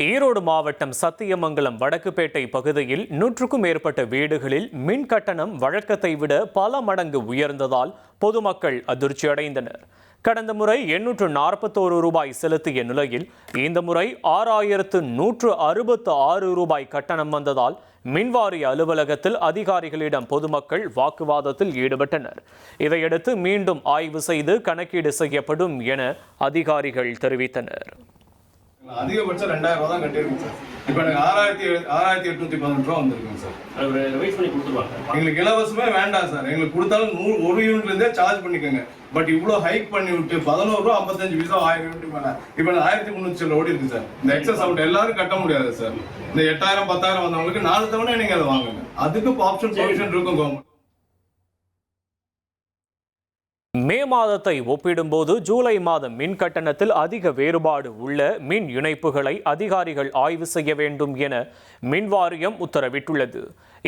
ஈரோடு மாவட்டம் சத்தியமங்கலம் வடக்குப்பேட்டை பகுதியில் 100க்கும் மேற்பட்ட வீடுகளில் மின் கட்டணம் வழக்கத்தை விட பல மடங்கு உயர்ந்ததால் பொதுமக்கள் அதிர்ச்சியடைந்தனர். கடந்த முறை 841 ரூபாய் செலுத்திய நிலையில் இந்த முறை 6166 ரூபாய் கட்டணம் வந்ததால் மின்வாரிய அலுவலகத்தில் அதிகாரிகளிடம் பொதுமக்கள் வாக்குவாதத்தில் ஈடுபட்டனர். இதையடுத்து மீண்டும் ஆய்வு செய்து கணக்கீடு செய்யப்படும் என அதிகாரிகள் தெரிவித்தனர். அதிகபட்சம் 2000 ரூபா தான் கட்டியிருக்கோம் சார். இப்போ எனக்கு 6818 ரூபா வந்திருக்குங்க சார். எங்களுக்கு இலவசமே வேண்டாம் சார். எங்களுக்கு கொடுத்தாலும் 1 யூனிட்லேருந்தே சார்ஜ் பண்ணிக்கோங்க. பட் இவ்வளோ ஹைக் பண்ணி விட்டு 11 ரூபா 55 பைசா 1000 யூனிட் மேலே இப்போ 1300 ஓடி இருக்கு சார். இந்த எக்ஸஸ் அமௌண்ட் எல்லாரும் கட்ட முடியாது சார். இந்த 8000 10000 வந்தவங்களுக்கு 4 தவணை நீங்கள் அதை வாங்குங்க. அதுக்கு ஆப்ஷன் சொல்யூஷன் இருக்கும் கவர்மெண்ட். மே மாதத்தை ஒப்பிடும்போது ஜூலை மாதம் மின் கட்டணத்தில் அதிக வேறுபாடு உள்ள மின் இணைப்புகளை அதிகாரிகள் ஆய்வு செய்ய வேண்டும் என மின் வாரியம் உத்தரவிட்டுள்ளது.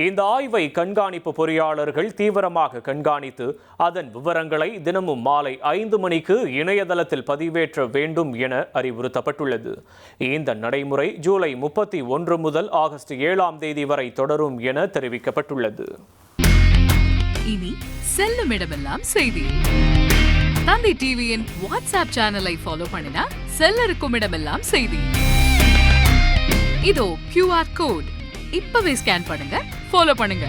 இந்த ஆய்வை கண்காணிப்பு பொறியாளர்கள் தீவிரமாக கண்காணித்து அதன் விவரங்களை தினமும் மாலை 5 மணிக்கு இணையதளத்தில் பதிவேற்ற வேண்டும் என அறிவுறுத்தப்பட்டுள்ளது. இந்த நடைமுறை ஜூலை 31 முதல் ஆகஸ்ட் 7ஆம் தேதி வரை தொடரும் என தெரிவிக்கப்பட்டுள்ளது. இனி செல்லும் இடமெல்லாம் செய்தி. தந்தி டிவியின் வாட்ஸ்அப் சேனலை ஃபாலோ பண்ணினா செல்ல இருக்கும் இடமெல்லாம் செய்தி. இதோ QR கோட் இப்பவே ஸ்கேன் பண்ணுங்க, ஃபாலோ பண்ணுங்க.